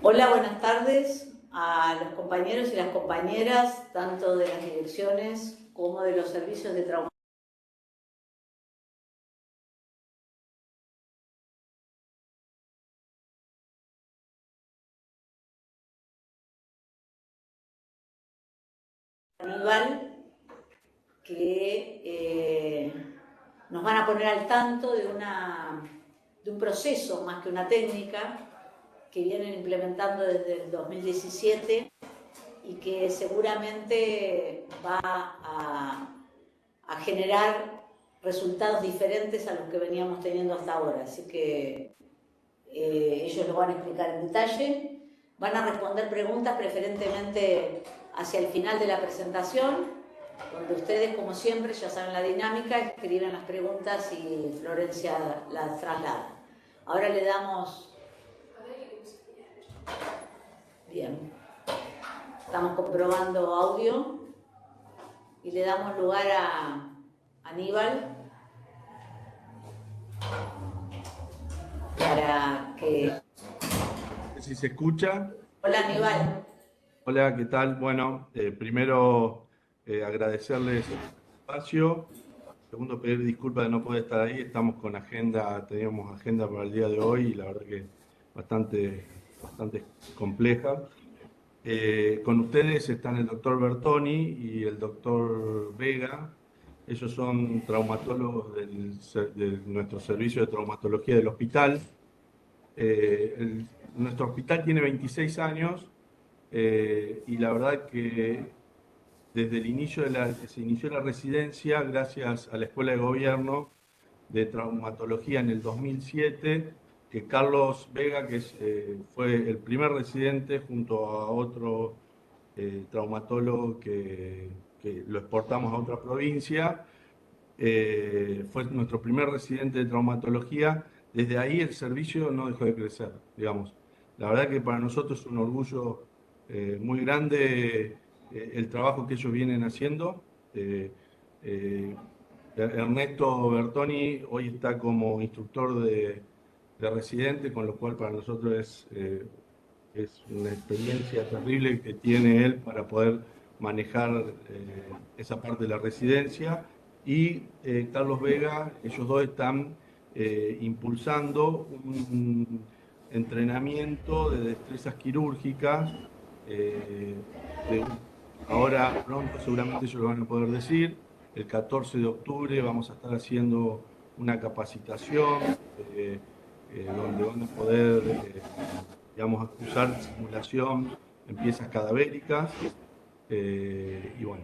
Hola, buenas tardes a los compañeros y las compañeras, tanto de las direcciones como de los servicios de trauma Aníbal, que nos van a poner al tanto de un proceso más que una técnica que vienen implementando desde el 2017 y que seguramente va a generar resultados diferentes a los que veníamos teniendo hasta ahora. Así que ellos lo van a explicar en detalle. Van a responder preguntas preferentemente hacia el final de la presentación, donde ustedes, como siempre, ya saben la dinámica, escriben las preguntas y Florencia las traslada. Ahora le damos... Bien. Estamos comprobando audio y le damos lugar a Aníbal para que... Si se escucha. Hola, Aníbal. Hola, ¿qué tal? Bueno, primero agradecerles el espacio. Segundo, pedir disculpas de no poder estar ahí. Estamos con agenda, teníamos agenda para el día de hoy y la verdad que bastante compleja. Con ustedes están el doctor Bertoni y el doctor Vega. Ellos son traumatólogos de nuestro servicio de traumatología del hospital. Nuestro hospital tiene 26 años. Y la verdad que desde el inicio se inició la residencia gracias a la Escuela de Gobierno de Traumatología en el 2007, que Carlos Vega, fue el primer residente junto a otro traumatólogo que lo exportamos a otra provincia, fue nuestro primer residente de traumatología. Desde ahí el servicio no dejó de crecer, digamos. La verdad que para nosotros es un orgullo muy grande el trabajo que ellos vienen haciendo. Eh, Ernesto Bertoni hoy está como instructor de residente, con lo cual para nosotros es una experiencia terrible que tiene él para poder manejar esa parte de la residencia. Y Carlos Vega, ellos dos están impulsando un entrenamiento de destrezas quirúrgicas. eh, de- Ahora pronto seguramente ellos lo van a poder decir. El 14 de octubre vamos a estar haciendo una capacitación donde van a poder, digamos, usar simulación en piezas cadavéricas. Y bueno,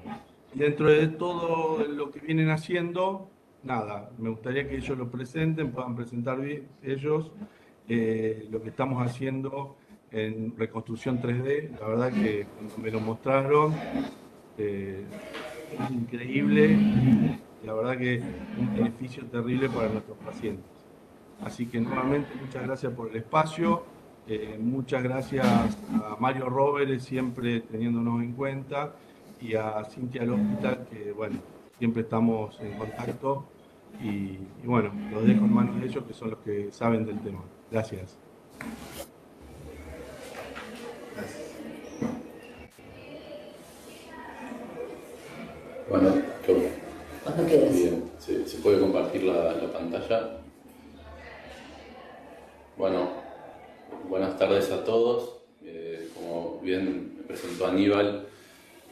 y dentro de todo lo que vienen haciendo, nada, me gustaría que ellos lo presenten, puedan presentar ellos lo que estamos haciendo en reconstrucción 3D. La verdad que cuando me lo mostraron, eh, es increíble. La verdad que un beneficio terrible para nuestros pacientes. Así que nuevamente muchas gracias por el espacio, muchas gracias a Mario Robles, siempre teniéndonos en cuenta, y a Cintia del Hospital, que bueno, siempre estamos en contacto. Y bueno, los dejo en manos de ellos, que son los que saben del tema. Gracias. Bueno, Cuando quieras. bien, se puede compartir la pantalla. Bueno, buenas tardes a todos. Como bien me presentó Aníbal,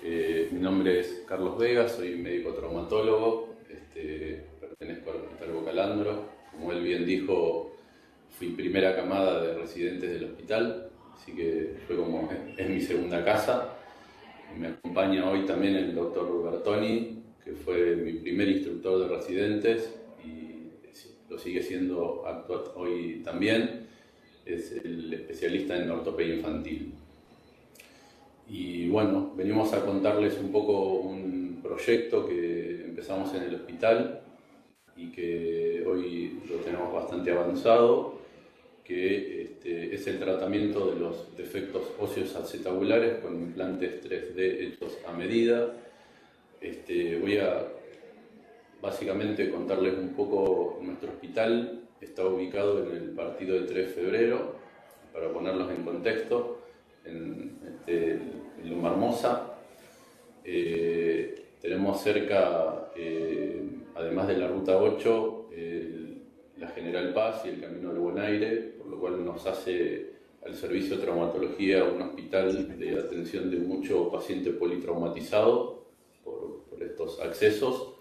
mi nombre es Carlos Vega, soy médico traumatólogo, pertenezco al Hospital Bocalandro. Como él bien dijo, fui primera camada de residentes del hospital, así que fue como es mi segunda casa. Me acompaña hoy también el doctor Bertoni, que fue mi primer instructor de residentes y lo sigue siendo hoy también. Es el especialista en ortopedia infantil. Y bueno, venimos a contarles un poco un proyecto que empezamos en el hospital y que hoy lo tenemos bastante avanzado, que es el tratamiento de los defectos óseos acetabulares con implantes 3D hechos a medida. Voy a básicamente contarles un poco. Nuestro hospital está ubicado en el partido de 3 de febrero, para ponerlos en contexto. en Marmosa. Tenemos cerca, además de la Ruta 8, la General Paz y el Camino del Buen Aire, por lo cual nos hace al servicio de traumatología un hospital de atención de mucho paciente politraumatizado por estos accesos,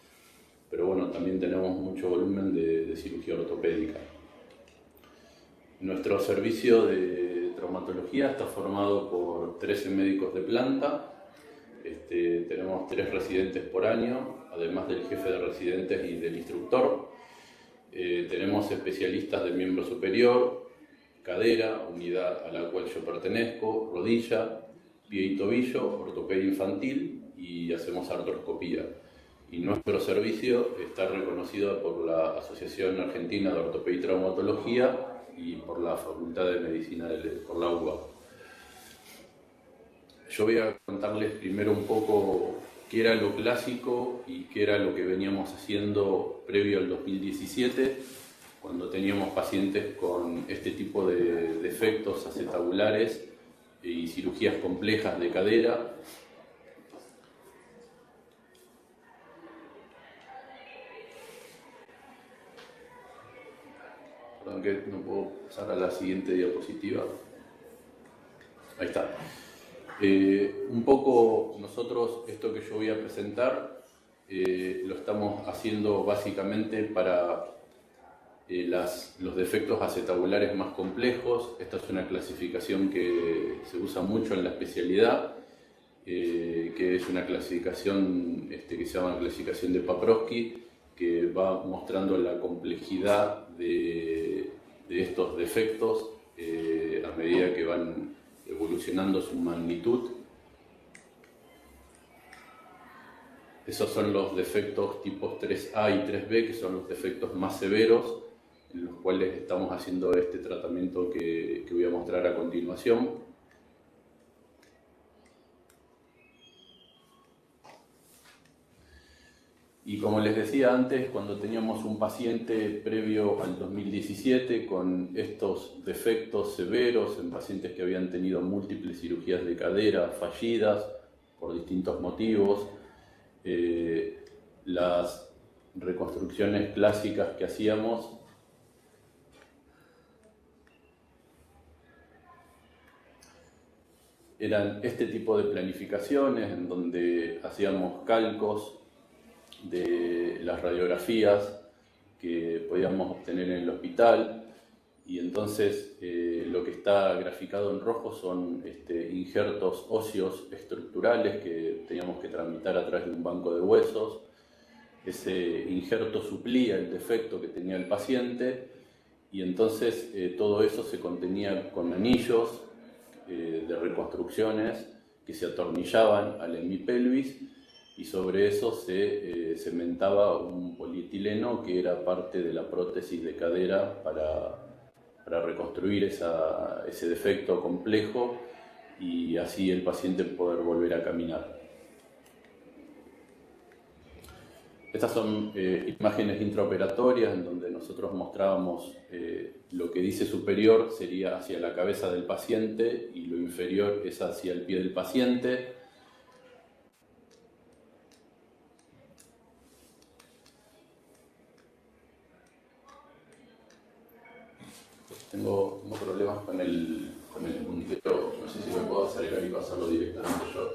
pero bueno, también tenemos mucho volumen de cirugía ortopédica. Nuestro servicio de traumatología está formado por 13 médicos de planta. Tenemos 3 residentes por año, además del jefe de residentes y del instructor. Tenemos especialistas de miembro superior, cadera, unidad a la cual yo pertenezco, rodilla, pie y tobillo, ortopedia infantil y hacemos artroscopía. Y nuestro servicio está reconocido por la Asociación Argentina de Ortopedia y Traumatología y por la Facultad de Medicina, por la UBA. Yo voy a contarles primero un poco qué era lo clásico y qué era lo que veníamos haciendo previo al 2017, cuando teníamos pacientes con este tipo de defectos acetabulares y cirugías complejas de cadera. Perdón que no puedo pasar a la siguiente diapositiva. Ahí está. Un poco nosotros, esto que yo voy a presentar, lo estamos haciendo básicamente para los defectos acetabulares más complejos. Esta es una clasificación que se usa mucho en la especialidad, que es una clasificación que se llama clasificación de Paprosky, que va mostrando la complejidad de estos defectos a medida que van evolucionando su magnitud. Esos son los defectos tipos 3A y 3B, que son los defectos más severos, en los cuales estamos haciendo este tratamiento que voy a mostrar a continuación. Y como les decía antes, cuando teníamos un paciente previo al 2017 con estos defectos severos en pacientes que habían tenido múltiples cirugías de cadera fallidas por distintos motivos, las reconstrucciones clásicas que hacíamos eran este tipo de planificaciones en donde hacíamos calcos de las radiografías que podíamos obtener en el hospital, y entonces lo que está graficado en rojo son injertos óseos estructurales que teníamos que tramitar a través de un banco de huesos. Ese injerto suplía el defecto que tenía el paciente, y entonces todo eso se contenía con anillos de reconstrucciones que se atornillaban al hemipelvis, y sobre eso se cementaba un polietileno que era parte de la prótesis de cadera para reconstruir ese defecto complejo y así el paciente poder volver a caminar. Estas son imágenes intraoperatorias en donde nosotros mostrábamos lo que dice superior sería hacia la cabeza del paciente y lo inferior es hacia el pie del paciente. Tengo problemas con el puntero, no sé si me puedo acercar y pasarlo directamente yo.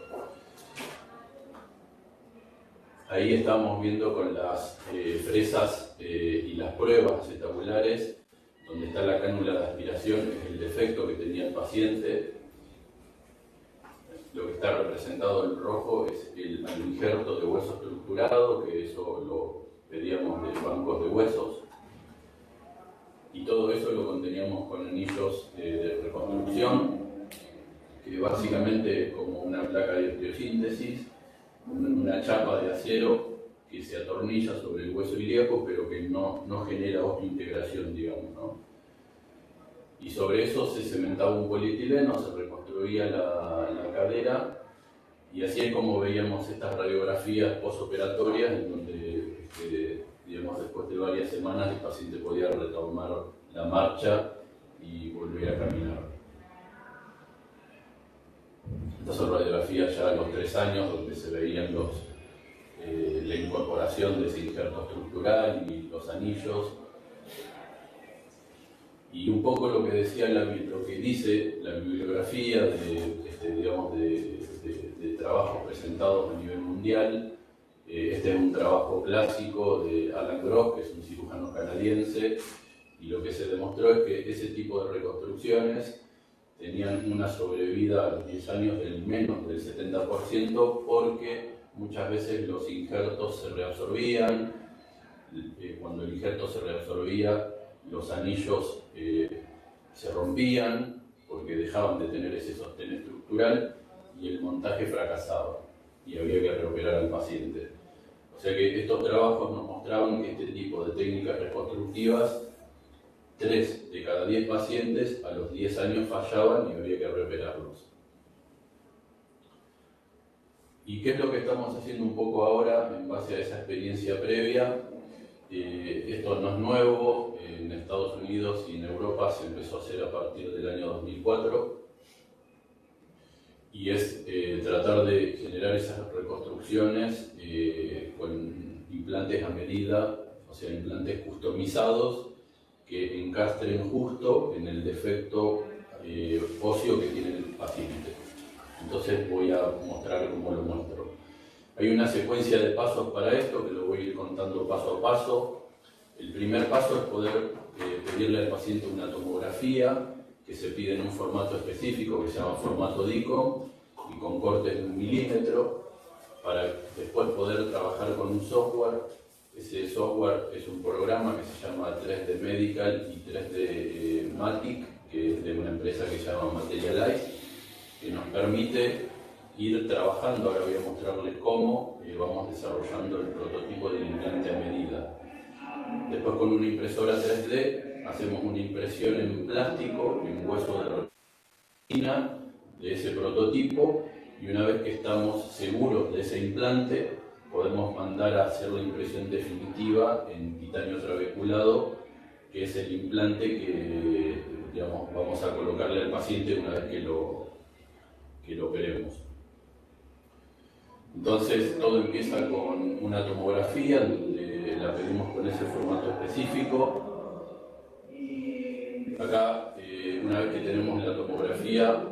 Ahí estamos viendo con las fresas y las pruebas acetabulares, donde está la cánula de aspiración, que es el defecto que tenía el paciente. Lo que está representado en rojo es el injerto de hueso estructurado, que eso lo pedíamos de bancos de huesos. Y todo eso lo conteníamos con anillos de reconstrucción, que básicamente es como una placa de osteosíntesis, una chapa de acero que se atornilla sobre el hueso ilíaco, pero que no genera integración, digamos, ¿no? Y sobre eso se cementaba un polietileno, se reconstruía la cadera, y así es como veíamos estas radiografías posoperatorias, en donde digamos, después de varias semanas el paciente podía retomar la marcha y volver a caminar. Estas hacer radiografía ya a los 3 años, donde se veían la incorporación de ese injerto estructural y los anillos. Y un poco lo que decía lo que dice la bibliografía de trabajos presentados a nivel mundial. Este es un trabajo clásico de Alan Gross, que es un cirujano canadiense, y lo que se demostró es que ese tipo de reconstrucciones tenían una sobrevida a los 10 años del menos del 70%, porque muchas veces los injertos se reabsorbían. Cuando el injerto se reabsorbía, los anillos se rompían porque dejaban de tener ese sostén estructural y el montaje fracasaba y había que reoperar al paciente. O sea que estos trabajos nos mostraban que este tipo de técnicas reconstructivas, 3 de cada 10 pacientes a los 10 años fallaban y había que reoperarlos. ¿Y qué es lo que estamos haciendo un poco ahora en base a esa experiencia previa? Esto no es nuevo, en Estados Unidos y en Europa se empezó a hacer a partir del año 2004, y es tratar de generar esas reconstrucciones con implantes a medida, o sea, implantes customizados que encastren justo en el defecto óseo que tiene el paciente. Entonces voy a mostrar cómo lo muestro. Hay una secuencia de pasos para esto que lo voy a ir contando paso a paso. El primer paso es poder pedirle al paciente una tomografía que se pide en un formato específico que se llama formato DICOM y con cortes de 1 milímetro, para después poder trabajar con un software. Ese software es un programa que se llama 3D Medical y 3D Matic, que es de una empresa que se llama Materialize, que nos permite ir trabajando. Ahora voy a mostrarles cómo vamos desarrollando el prototipo del implante a medida. Después, con una impresora 3D hacemos una impresión en plástico, en hueso de resina de ese prototipo, y una vez que estamos seguros de ese implante podemos mandar a hacer la impresión definitiva en titanio trabeculado, que es el implante que, digamos, vamos a colocarle al paciente una vez que lo operemos. Entonces todo empieza con una tomografía donde la pedimos con ese formato específico. Acá, una vez que tenemos la tomografía,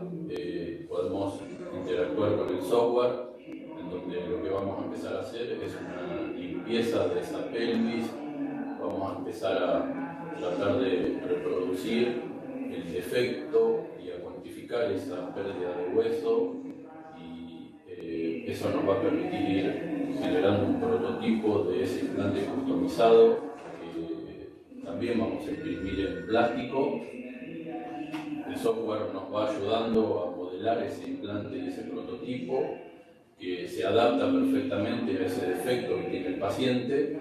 podemos interactuar con el software, en donde lo que vamos a empezar a hacer es una limpieza de esa pelvis. Vamos a empezar a tratar de reproducir el defecto y a cuantificar esa pérdida de hueso, y eso nos va a permitir ir generando un prototipo de ese implante customizado que también vamos a imprimir en plástico. El software nos va ayudando a modelar ese implante y ese prototipo, que se adapta perfectamente a ese defecto que tiene el paciente,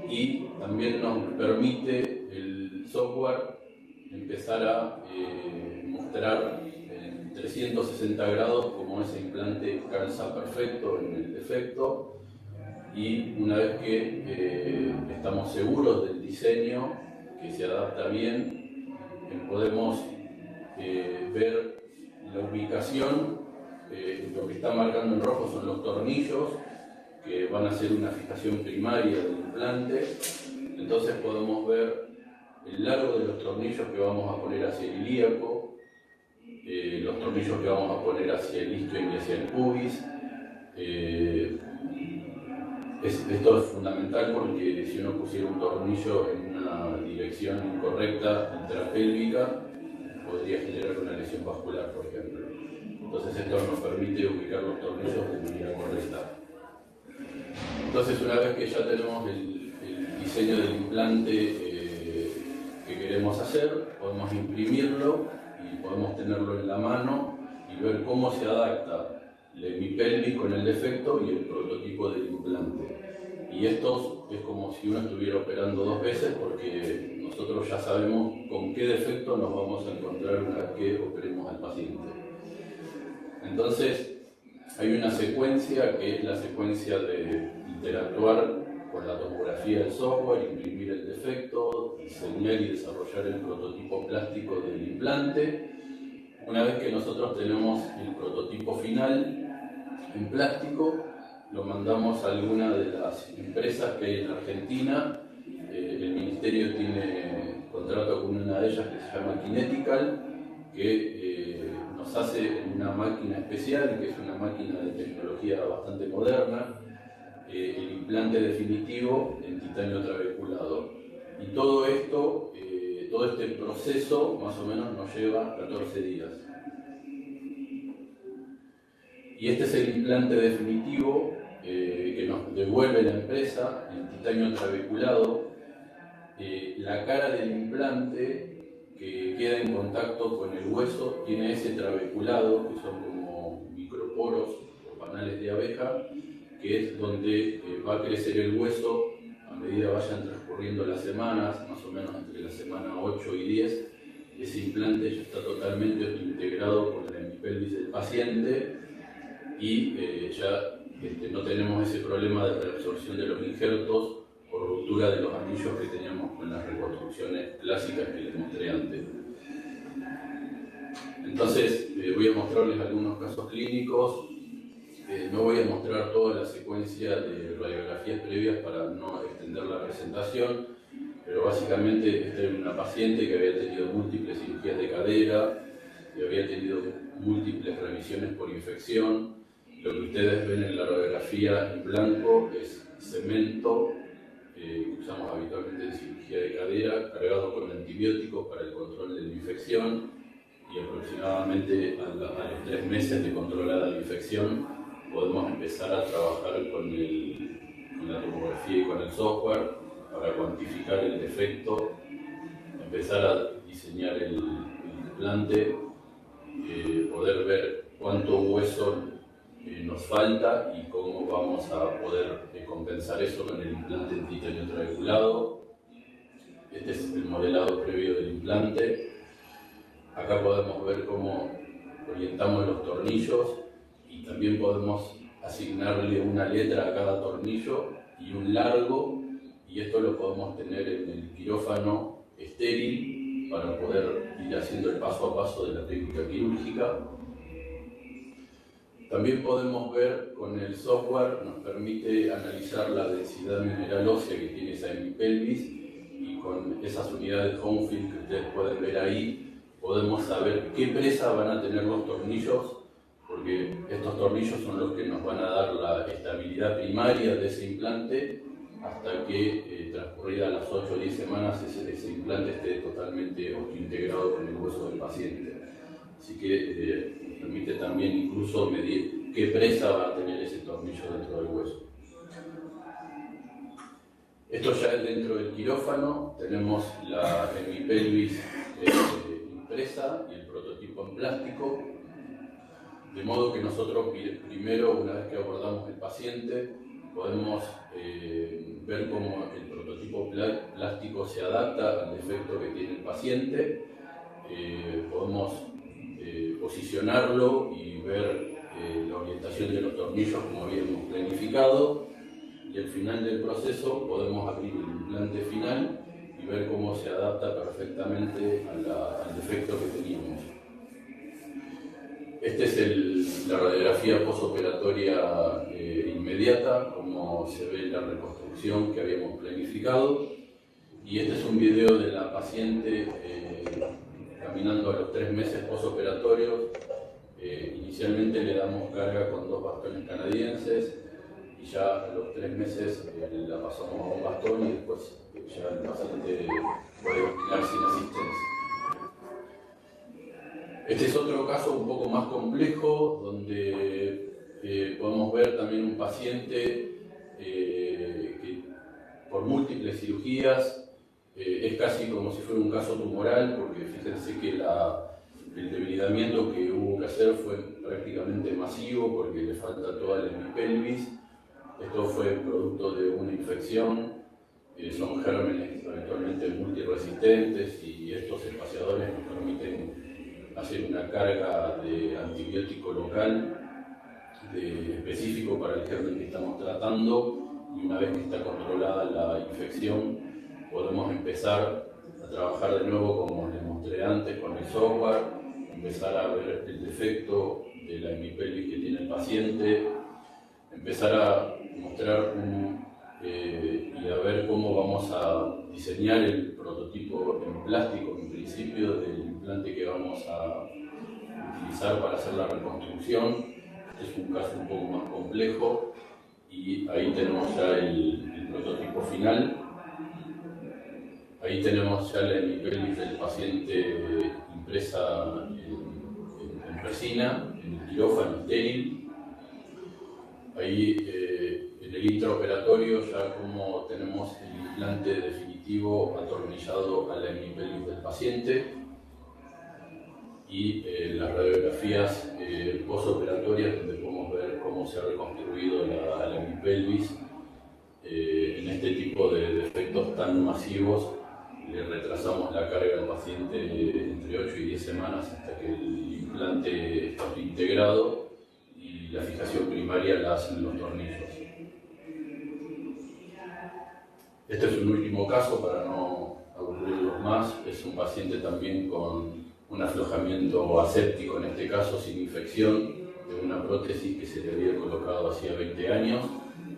y también nos permite el software empezar a mostrar en 360 grados cómo ese implante calza perfecto en el defecto, y una vez que estamos seguros del diseño, que se adapta bien, podemos ver la ubicación. Lo que está marcando en rojo son los tornillos que van a ser una fijación primaria del implante. Entonces podemos ver el largo de los tornillos que vamos a poner hacia el ilíaco, los tornillos que vamos a poner hacia el isquion y hacia el pubis. Esto es fundamental porque si uno pusiera un tornillo en una dirección incorrecta intrapélvica, podría generar una lesión vascular, por ejemplo. Entonces esto nos permite ubicar los tornillos de manera correcta. Entonces, una vez que ya tenemos el diseño del implante que queremos hacer, podemos imprimirlo y podemos tenerlo en la mano y ver cómo se adapta la hemipelvis con el defecto y el prototipo del implante. Y esto es como si uno estuviera operando 2 veces, porque nosotros ya sabemos con qué defecto nos vamos a encontrar una vez que operemos al paciente. Entonces, hay una secuencia que es la secuencia de interactuar con la tomografía del software, imprimir el defecto, diseñar y desarrollar el prototipo plástico del implante. Una vez que nosotros tenemos el prototipo final en plástico, lo mandamos a alguna de las empresas que hay en Argentina. El Ministerio tiene contrato con una de ellas que se llama Kinetical, que nos hace una máquina especial, que es una máquina de tecnología bastante moderna, el implante definitivo en titanio trabeculado. Y todo esto, todo este proceso más o menos nos lleva 14 días. Y este es el implante definitivo que nos devuelve la empresa, el titanio trabeculado. La cara del implante que queda en contacto con el hueso tiene ese trabeculado, que son como microporos o panales de abeja, que es donde va a crecer el hueso a medida vayan transcurriendo las semanas, más o menos entre la semana 8 y 10. Ese implante ya está totalmente integrado con la hemipelvis del paciente y ya no tenemos ese problema de reabsorción de los injertos o ruptura de los anillos que teníamos con las reconstrucciones clásicas que les mostré antes. Entonces voy a mostrarles algunos casos clínicos. No voy a mostrar toda la secuencia de radiografías previas para no extender la presentación, pero básicamente esta era una paciente que había tenido múltiples cirugías de cadera, que había tenido múltiples revisiones por infección. Lo que ustedes ven en la radiografía en blanco es cemento que usamos habitualmente en cirugía de cadera, cargado con antibióticos para el control de la infección, y aproximadamente a los 3 meses de controlada la infección podemos empezar a trabajar con la tomografía y con el software para cuantificar el defecto, empezar a diseñar el implante, poder ver cuánto hueso nos falta y cómo vamos a poder compensar eso con el implante en titanio trabeculado. Este es el modelado previo del implante. Acá podemos ver cómo orientamos los tornillos y también podemos asignarle una letra a cada tornillo y un largo, y esto lo podemos tener en el quirófano estéril para poder ir haciendo el paso a paso de la técnica quirúrgica. También podemos ver con el software, nos permite analizar la densidad mineral ósea que tiene esa hemipelvis, y con esas unidades Homefield que ustedes pueden ver ahí, podemos saber qué presa van a tener los tornillos, porque estos tornillos son los que nos van a dar la estabilidad primaria de ese implante hasta que transcurridas las 8 o 10 semanas ese implante esté totalmente integrado con el hueso del paciente. Así que permite también incluso medir qué presa va a tener ese tornillo dentro del hueso. Esto ya es dentro del quirófano, tenemos la hemipelvis impresa y el prototipo en plástico, de modo que nosotros primero, una vez que abordamos el paciente, podemos ver cómo el prototipo plástico se adapta al defecto que tiene el paciente, podemos posicionarlo y ver la orientación de los tornillos como habíamos planificado, y al final del proceso podemos abrir el implante final y ver cómo se adapta perfectamente al defecto que teníamos. Esta es la radiografía postoperatoria inmediata, como se ve la reconstrucción que habíamos planificado, y este es un video de la paciente caminando a los 3 meses postoperatorios. Inicialmente le damos carga con 2 bastones canadienses y ya a los 3 meses la pasamos a un bastón y después ya el paciente puede caminar sin asistencia. Este es otro caso un poco más complejo, donde podemos ver también un paciente que por múltiples cirugías es casi como si fuera un caso tumoral, porque fíjense que el debilitamiento que hubo que hacer fue prácticamente masivo porque le falta toda la hemipelvis. Esto fue producto de una infección, son gérmenes habitualmente multiresistentes, y estos espaciadores nos permiten hacer una carga de antibiótico local específico para el germen que estamos tratando, y una vez que está controlada la infección podemos empezar a trabajar de nuevo como les mostré antes con el software, empezar a ver el defecto de la hemipelvis que tiene el paciente, empezar a mostrar y a ver cómo vamos a diseñar el prototipo en plástico, en principio, del implante que vamos a utilizar para hacer la reconstrucción. Este es un caso un poco más complejo y ahí tenemos ya el prototipo final. Ahí tenemos ya la hemipelvis del paciente impresa en resina, en el quirófano estéril. Ahí en el intraoperatorio ya como tenemos el implante definitivo atornillado a la hemipelvis del paciente. Y las radiografías postoperatorias, donde podemos ver cómo se ha reconstruido la hemipelvis. En este tipo de defectos tan masivos, le retrasamos la carga al paciente entre 8 y 10 semanas hasta que el implante está integrado y la fijación primaria la hacen los tornillos. Este es un último caso para no aburrirlos más. Es un paciente también con un aflojamiento aséptico, en este caso sin infección, de una prótesis que se le había colocado hacía 20 años,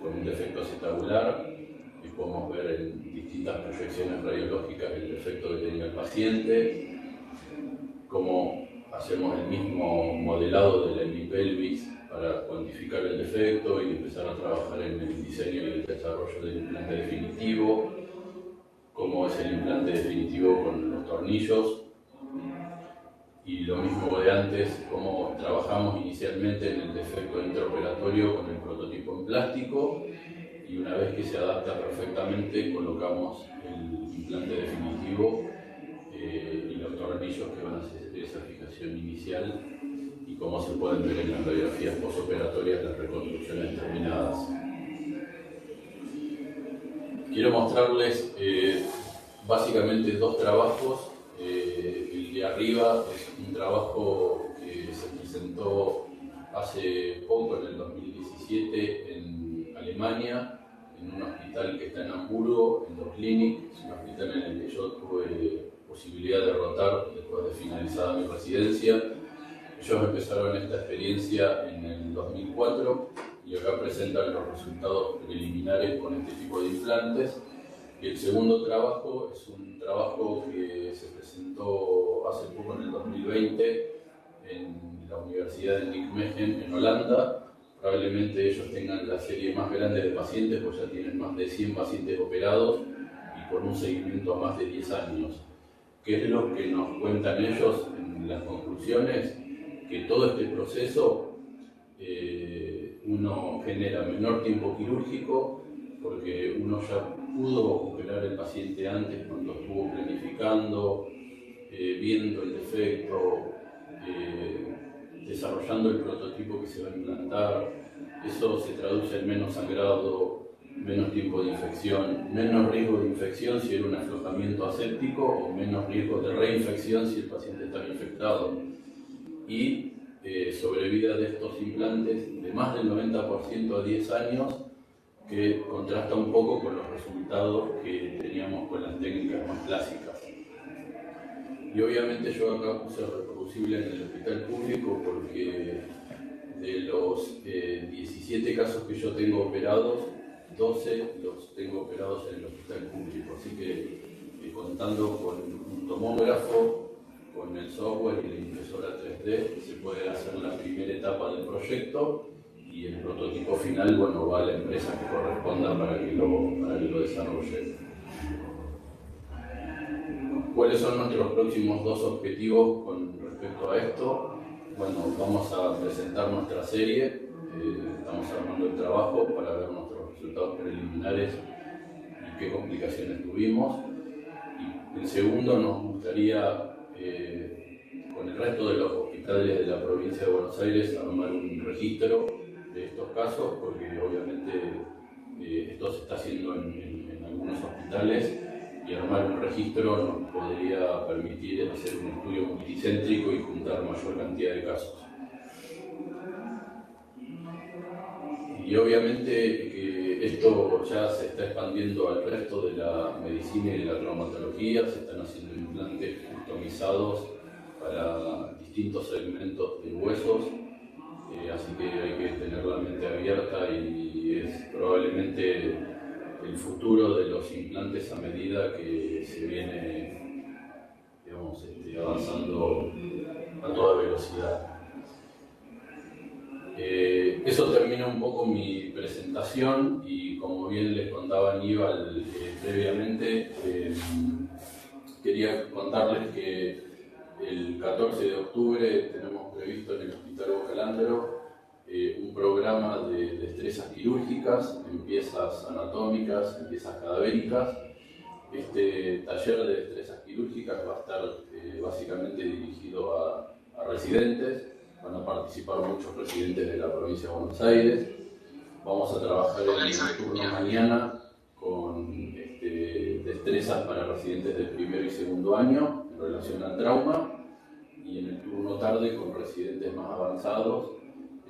con un defecto acetabular, y podemos ver en distintas proyecciones radiológicas el defecto que tenía el paciente, cómo hacemos el mismo modelado de la hemipelvis para cuantificar el defecto y empezar a trabajar en el diseño y el desarrollo del implante definitivo, cómo es el implante definitivo con los tornillos. Y lo mismo de antes, cómo trabajamos inicialmente en el defecto intraoperatorio con el prototipo en plástico y una vez que se adapta perfectamente colocamos el implante definitivo y los tornillos que van a hacer esa fijación inicial y cómo se pueden ver en las radiografías postoperatorias las reconstrucciones terminadas. Quiero mostrarles básicamente dos trabajos. El de arriba es un trabajo que se presentó hace poco, en el 2017, en Alemania, en un hospital que está en Hamburgo, en Doc Klinik. Es un hospital en el que yo tuve posibilidad de rotar después de finalizada mi residencia. Ellos empezaron esta experiencia en el 2004 y acá presentan los resultados preliminares con este tipo de implantes. Y el segundo trabajo es un trabajo que se presentó hace poco, en el 2020, en la Universidad de Nijmegen, en Holanda. Probablemente ellos tengan la serie más grande de pacientes, pues ya tienen más de 100 pacientes operados y con un seguimiento a más de 10 años. ¿Qué es lo que nos cuentan ellos en las conclusiones? Que todo este proceso uno genera menor tiempo quirúrgico, porque uno ya pudo operar el paciente antes cuando estuvo planificando, viendo el defecto, desarrollando el prototipo que se va a implantar. Eso se traduce en menos sangrado, menos tiempo de infección, menos riesgo de infección si era un aflojamiento aséptico o menos riesgo de reinfección si el paciente está infectado. Y sobrevida de estos implantes de más del 90% a 10 años, que contrasta un poco con los resultados que teníamos con las técnicas más clásicas. Y obviamente yo acá puse reproducible en el hospital público porque de los 17 casos que yo tengo operados, 12 los tengo operados en el hospital público. Así que contando con un tomógrafo, con el software y la impresora 3D, se puede hacer la primera etapa del proyecto y el prototipo final, bueno, va a la empresa que corresponda para que lo desarrolle. ¿Cuáles son nuestros próximos dos objetivos con respecto a esto? Bueno, vamos a presentar nuestra serie, estamos armando el trabajo para ver nuestros resultados preliminares y qué complicaciones tuvimos. Y en segundo, nos gustaría, con el resto de los hospitales de la provincia de Buenos Aires, armar un registro de estos casos, porque obviamente esto se está haciendo en algunos hospitales, y armar un registro nos podría permitir hacer un estudio multicéntrico y juntar mayor cantidad de casos. Y obviamente que esto ya se está expandiendo al resto de la medicina y de la traumatología, se están haciendo implantes customizados para distintos segmentos de huesos, así que hay que tener la mente abierta y es probablemente el futuro de los implantes a medida que se viene, digamos, avanzando a toda velocidad. Eso termina un poco mi presentación y como bien les contaba Aníbal previamente, quería contarles que el 14 de octubre tenemos previsto en el Hospital Bocalandro un programa de destrezas quirúrgicas en piezas anatómicas, en piezas cadavéricas. Este taller de destrezas quirúrgicas va a estar básicamente dirigido a residentes. Van a participar muchos residentes de la provincia de Buenos Aires. Vamos a trabajar en el turno mañana con destrezas para residentes del primer y segundo año en relación al trauma, y en el turno tarde con residentes más avanzados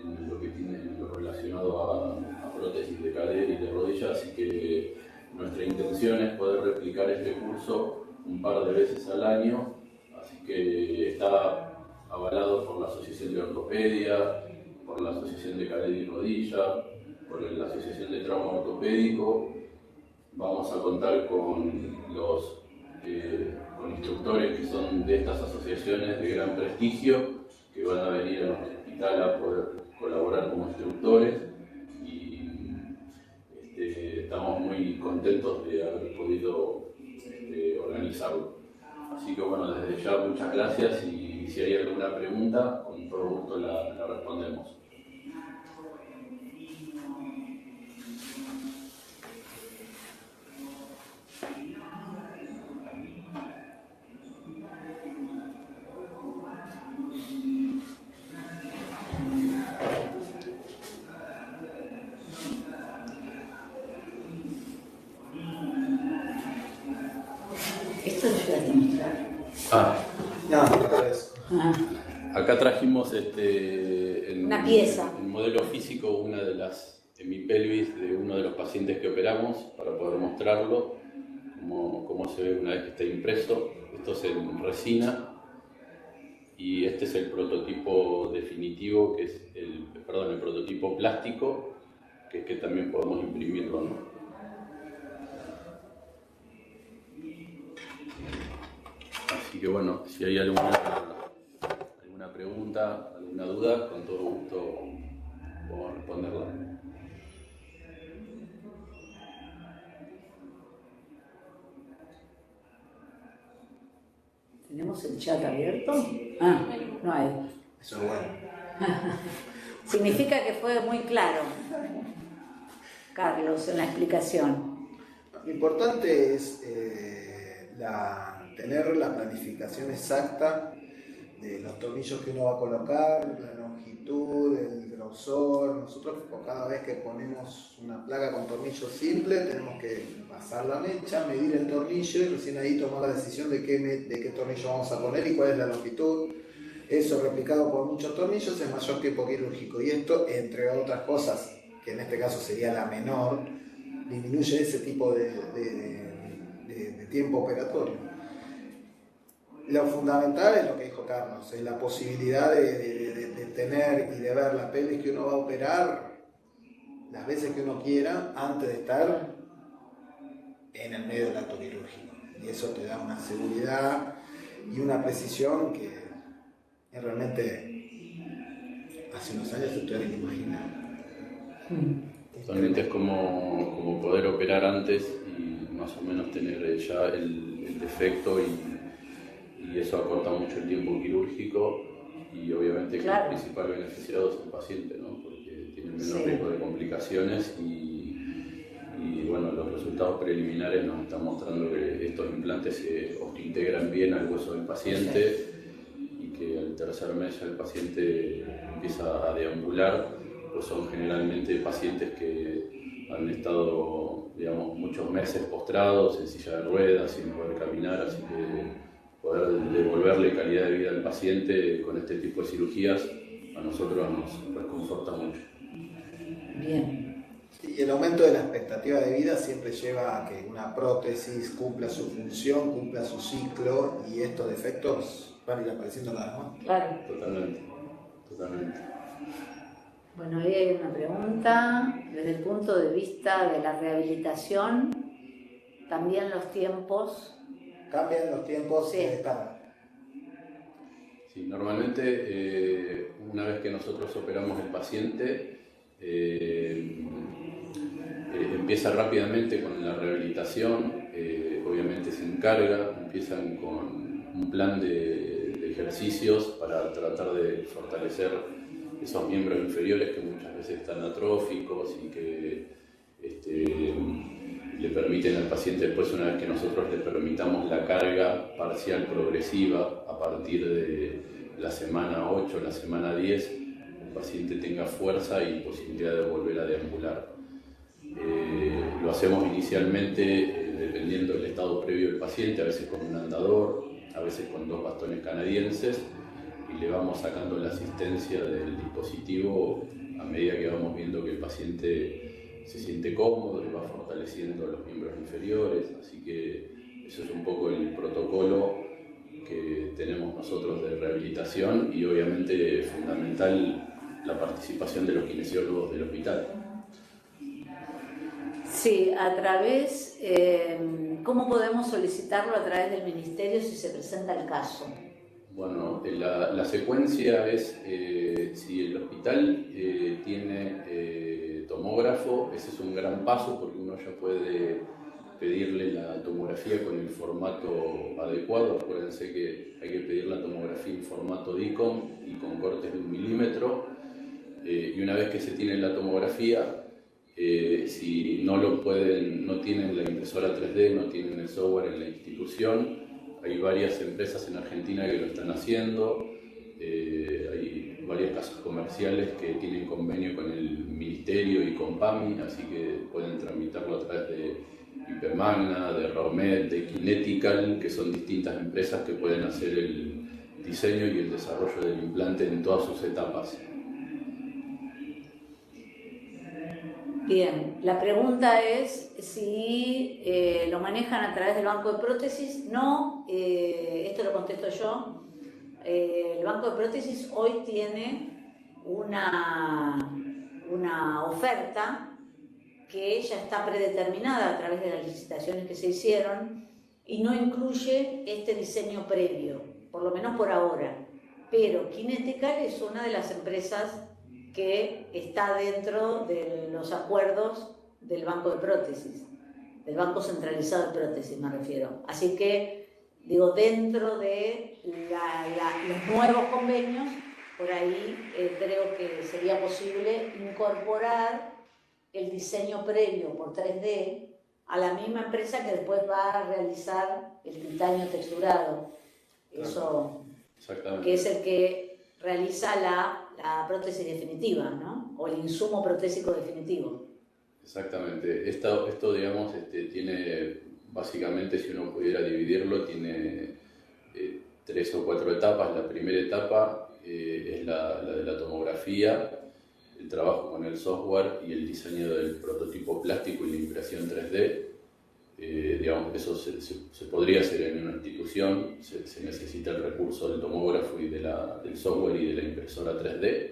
en lo que tiene lo relacionado a prótesis de cadera y de rodilla. Así que nuestra intención es poder replicar este curso un par de veces al año, así que está avalado por la Asociación de Ortopedia, por la Asociación de Cadera y Rodilla, por la Asociación de Trauma Ortopédico. Vamos a contar con los con instructores que son de estas asociaciones de gran prestigio, que van a venir a nuestro hospital a poder colaborar como instructores, y estamos muy contentos de haber podido organizarlo. Así que bueno, desde ya muchas gracias, y si hay alguna pregunta, con todo gusto la respondemos. Esto lo llegaste a mostrar. No, eso. Acá trajimos Una pieza. en modelo físico una de las hemipelvis de uno de los pacientes que operamos para poder mostrarlo, cómo se ve una vez que está impreso. Esto es en resina y este es el prototipo definitivo, que es el prototipo plástico, que también podemos imprimirlo, ¿no? Así que bueno, si hay alguna pregunta, alguna duda, con todo gusto podemos responderla. ¿Tenemos el chat abierto? No hay. Eso es bueno. Significa que fue muy claro, Carlos, en la explicación. Lo importante es tener la planificación exacta de los tornillos que uno va a colocar, la longitud, el grosor. Nosotros cada vez que ponemos una placa con tornillo simple tenemos que pasar la mecha, medir el tornillo y recién ahí tomar la decisión de qué tornillo vamos a poner y cuál es la longitud. Eso replicado por muchos tornillos es mayor tiempo quirúrgico, y esto, entre otras cosas, que en este caso sería la menor, disminuye ese tipo de tiempo operatorio. Lo fundamental es lo que dijo Carlos, es la posibilidad de tener y de ver la pelvis que uno va a operar las veces que uno quiera antes de estar en el medio del acto quirúrgico. Y eso te da una seguridad y una precisión que realmente hace unos años ustedes ni imaginan. Totalmente, es como poder operar antes y más o menos tener ya el defecto, y eso acorta mucho el tiempo quirúrgico, y obviamente que el principal beneficiado es el paciente, ¿no? Porque tiene menor riesgo de complicaciones, y bueno, los resultados preliminares nos están mostrando que estos implantes se integran bien al hueso del paciente, y que al tercer mes ya el paciente empieza a deambular, pues son generalmente pacientes que han estado, digamos, muchos meses postrados en silla de ruedas sin poder caminar, así que poder devolverle calidad de vida al paciente con este tipo de cirugías a nosotros nos reconforta mucho. Bien. Y el aumento de la expectativa de vida siempre lleva a que una prótesis cumpla su función, cumpla su ciclo, y estos defectos van a ir apareciendo las demás. Claro. Totalmente, totalmente. Bueno, ahí hay una pregunta. Desde el punto de vista de la rehabilitación, también los tiempos. Cambian los tiempos Sí. de descarga. Sí, normalmente una vez que nosotros operamos el paciente, empieza rápidamente con la rehabilitación, obviamente se encarga, empiezan con un plan de ejercicios para tratar de fortalecer esos miembros inferiores que muchas veces están atróficos y que le permiten al paciente después, una vez que nosotros le permitamos la carga parcial progresiva a partir de la semana 8, la semana 10, el paciente tenga fuerza y posibilidad de volver a deambular. Lo hacemos inicialmente dependiendo del estado previo del paciente, a veces con un andador, a veces con 2 bastones canadienses, y le vamos sacando la asistencia del dispositivo a medida que vamos viendo que el paciente se siente cómodo y va fortaleciendo los miembros inferiores. Así que eso es un poco el protocolo que tenemos nosotros de rehabilitación, y obviamente fundamental la participación de los kinesiólogos del hospital. Sí, a través, ¿cómo podemos solicitarlo a través del ministerio si se presenta el caso? Bueno, la secuencia es, si el hospital tiene tomógrafo, ese es un gran paso porque uno ya puede pedirle la tomografía con el formato adecuado. Acuérdense que hay que pedir la tomografía en formato DICOM y con cortes de 1 milímetro. Y una vez que se tiene la tomografía, si no tienen la impresora 3D, no tienen el software en la institución, hay varias empresas en Argentina que lo están haciendo, hay varias casas comerciales que tienen convenio con el Ministerio y con PAMI, así que pueden tramitarlo a través de Hipermagna, de Romed, de Kinetical, que son distintas empresas que pueden hacer el diseño y el desarrollo del implante en todas sus etapas. Bien, la pregunta es si lo manejan a través del banco de prótesis. No, esto lo contesto yo. El banco de prótesis hoy tiene una oferta que ya está predeterminada a través de las licitaciones que se hicieron y no incluye este diseño previo, por lo menos por ahora. Pero Kinetical es una de las empresas que está dentro de los acuerdos del banco de prótesis, del banco centralizado de prótesis me refiero. Así que, digo, dentro de los nuevos convenios, por ahí creo que sería posible incorporar el diseño previo por 3D a la misma empresa que después va a realizar el titanio texturado. Eso, que es el que realiza la prótesis definitiva, ¿no? O el insumo protésico definitivo. Exactamente. Esto digamos, tiene, básicamente, si uno pudiera dividirlo, tiene 3 o 4 etapas. La primera etapa es la de la tomografía, el trabajo con el software y el diseño del prototipo plástico y la impresión 3D. Digamos, eso se podría hacer en una institución, se necesita el recurso del tomógrafo y del software y de la impresora 3D,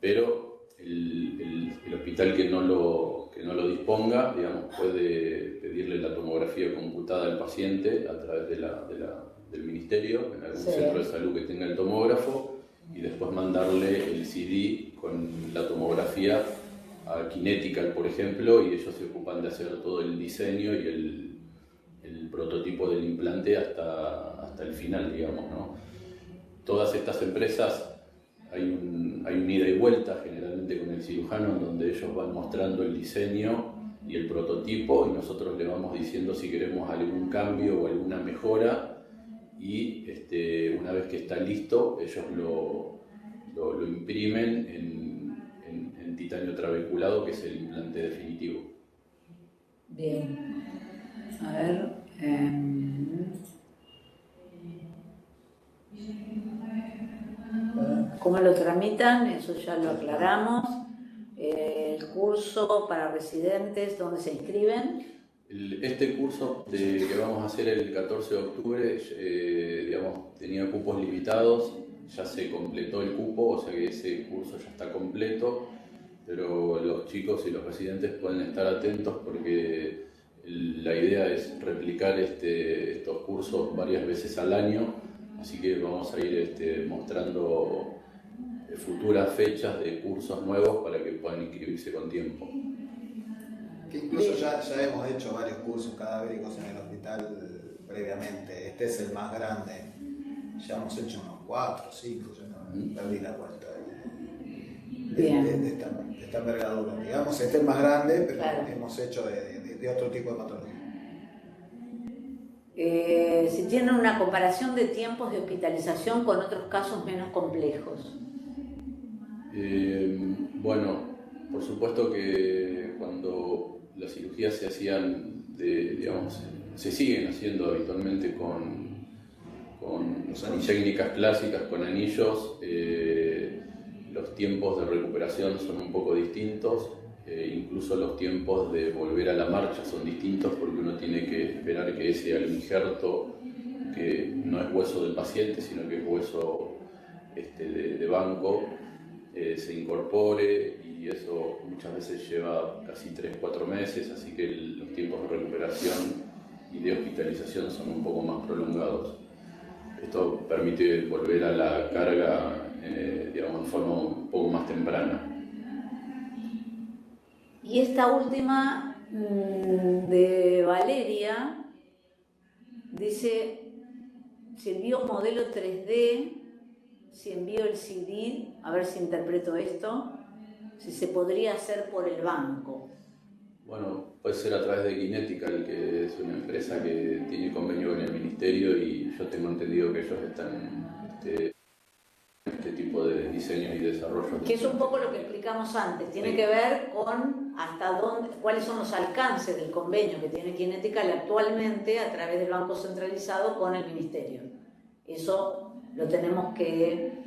pero el hospital que no lo disponga, digamos, puede pedirle la tomografía computada al paciente a través del ministerio, en algún centro de salud que tenga el tomógrafo, y después mandarle el CD con la tomografía a Kinetical, por ejemplo, y ellos se ocupan de hacer todo el diseño y el prototipo del implante hasta el final, digamos, ¿no? Todas estas empresas, hay un ida y vuelta generalmente con el cirujano, en donde ellos van mostrando el diseño y el prototipo, y nosotros le vamos diciendo si queremos algún cambio o alguna mejora, y una vez que está listo, ellos lo imprimen en titanio trabeculado, que es el implante definitivo. Bien. A ver. ¿Cómo lo tramitan? Eso ya lo aclaramos. El curso para residentes, ¿dónde se inscriben? Este curso que vamos a hacer el 14 de octubre, digamos, tenía cupos limitados, ya se completó el cupo, o sea que ese curso ya está completo, pero los chicos y los residentes pueden estar atentos porque la idea es replicar estos cursos varias veces al año, así que vamos a ir mostrando futuras fechas de cursos nuevos para que puedan inscribirse con tiempo. Que incluso ya hemos hecho varios cursos cadavéricos en el hospital previamente. Este es el más grande. Ya hemos hecho unos 4 o 5, ya no perdí la cuenta de esta envergadura. Digamos, este es el más grande, pero claro, hemos hecho de otro tipo de patología. Si tienen una comparación de tiempos de hospitalización con otros casos menos complejos. Bueno, por supuesto que cuando las cirugías se hacían, digamos, se siguen haciendo habitualmente con técnicas clásicas, con anillos, los tiempos de recuperación son un poco distintos, incluso los tiempos de volver a la marcha son distintos porque uno tiene que esperar que ese injerto, que no es hueso del paciente, sino que es hueso de banco, se incorpore, y eso muchas veces lleva casi 3-4 meses, así que los tiempos de recuperación y de hospitalización son un poco más prolongados. Esto permite volver a la carga, digamos, de forma un poco más temprana. Y esta última de Valeria dice: si envío modelo 3D, si envío el CD, a ver si interpreto esto, si se podría hacer por el banco. Bueno, puede ser a través de Kinetical, que es una empresa que tiene convenio con el Ministerio, y yo tengo entendido que ellos están en este tipo de diseños y desarrollos. Que es un poco lo que explicamos antes, tiene que ver con hasta dónde, cuáles son los alcances del convenio que tiene Kinetical actualmente a través del Banco Centralizado con el Ministerio. Eso lo tenemos que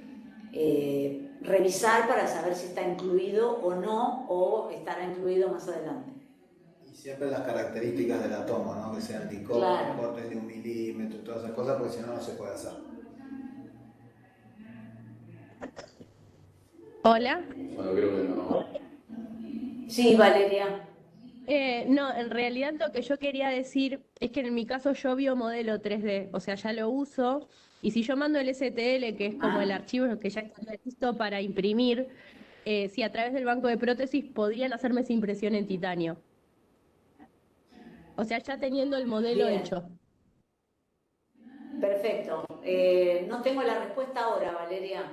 revisar para saber si está incluido o no, o estará incluido más adelante. Y siempre las características de la toma, ¿no? Que sean anticortes, claro, cortes de 1 milímetro y todas esas cosas, porque si no, no se puede hacer. Hola. Bueno, creo que no. Sí, Valeria. No, en realidad lo que yo quería decir es que en mi caso yo biomodelo 3D, o sea, ya lo uso, y si yo mando el STL, que es como el archivo que ya está listo para imprimir, si a través del banco de prótesis podrían hacerme esa impresión en titanio. O sea, ya teniendo el modelo bien hecho. Perfecto. No tengo la respuesta ahora, Valeria.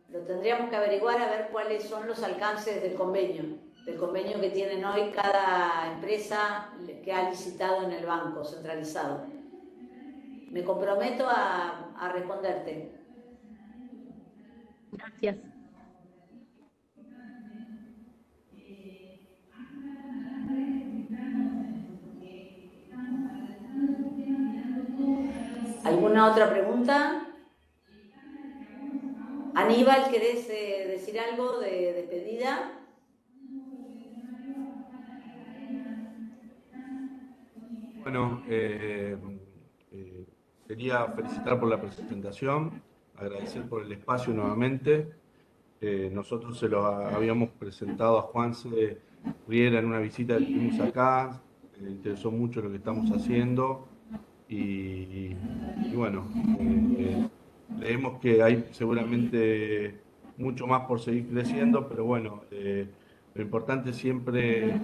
Lo tendríamos que averiguar a ver cuáles son los alcances del convenio que tienen hoy cada empresa que ha licitado en el banco centralizado. Me comprometo a responderte. Gracias. ¿Alguna otra pregunta? Aníbal, ¿querés decir algo de despedida? Bueno, quería felicitar por la presentación, agradecer por el espacio nuevamente. Nosotros se lo habíamos presentado a Juanse Riera en una visita que tuvimos acá, le interesó mucho lo que estamos haciendo y bueno, creemos que hay seguramente mucho más por seguir creciendo, pero bueno, lo importante siempre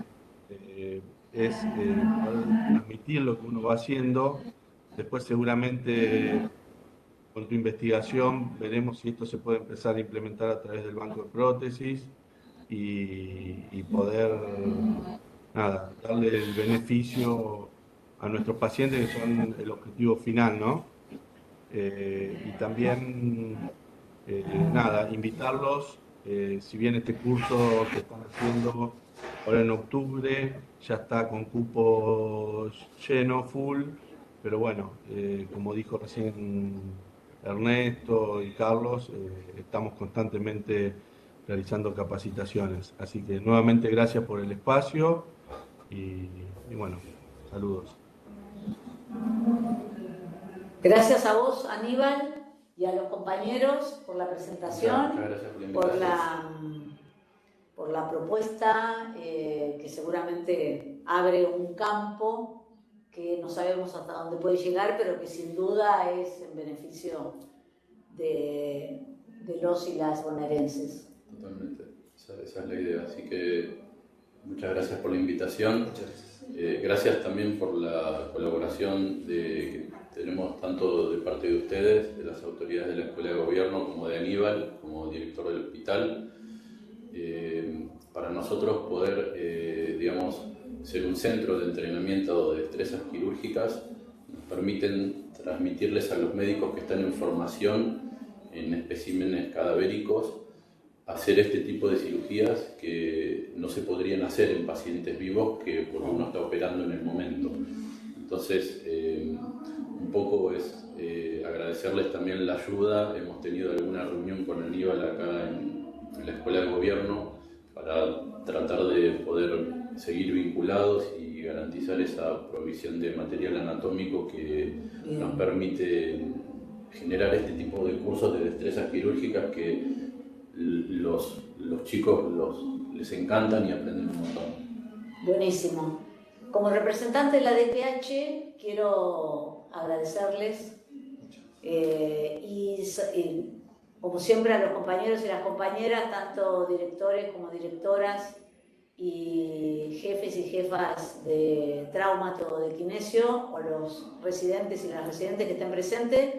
es poder transmitir lo que uno va haciendo. Después seguramente con tu investigación veremos si esto se puede empezar a implementar a través del banco de prótesis y poder darle el beneficio a nuestros pacientes, que son el objetivo final, ¿no? Y también invitarlos, si bien este curso que están haciendo ahora en octubre ya está con cupos lleno, full, pero bueno, como dijo recién Ernesto y Carlos, estamos constantemente realizando capacitaciones. Así que nuevamente gracias por el espacio y bueno, Saludos. Gracias a vos, Aníbal, y a los compañeros por la presentación, Muchas gracias por la por invitación. por la propuesta que seguramente abre un campo que no sabemos hasta dónde puede llegar, pero que sin duda es en beneficio de los y las bonaerenses. Totalmente, esa es la idea. Así que muchas gracias por la invitación. Muchas gracias. Gracias también por la colaboración que tenemos tanto de parte de ustedes, de las autoridades de la Escuela de Gobierno, como de Aníbal, como director del hospital. Para nosotros poder, digamos, ser un centro de entrenamiento de destrezas quirúrgicas nos permiten transmitirles a los médicos que están en formación en especímenes cadavéricos hacer este tipo de cirugías que no se podrían hacer en pacientes vivos porque uno está operando en el momento. Entonces, un poco es agradecerles también la ayuda. Hemos tenido alguna reunión con Aníbal acá en la Escuela de Gobierno para tratar de poder seguir vinculados y garantizar esa provisión de material anatómico que nos permite generar este tipo de cursos de destrezas quirúrgicas que los chicos les encantan y aprenden un montón. Buenísimo. Como representante de la DPH, quiero agradecerles y como siempre a los compañeros y las compañeras, tanto directores como directoras y jefes y jefas de traumato o de kinesio, o los residentes y las residentes que estén presentes,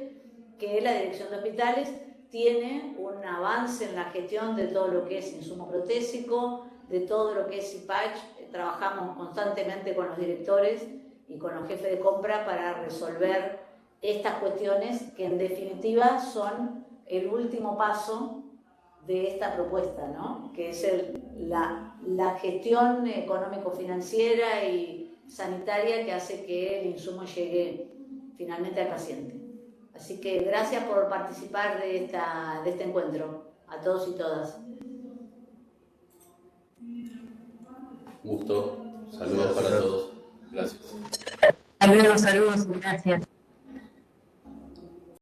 que la Dirección de Hospitales tiene un avance en la gestión de todo lo que es insumo protésico, de todo lo que es IPACH. Trabajamos constantemente con los directores y con los jefes de compra para resolver estas cuestiones que en definitiva son el último paso de esta propuesta, ¿no? Que es la gestión económico-financiera y sanitaria que hace que el insumo llegue finalmente al paciente. Así que gracias por participar de este encuentro, a todos y todas. Gusto, saludos para todos. Gracias. Saludos, saludos, gracias.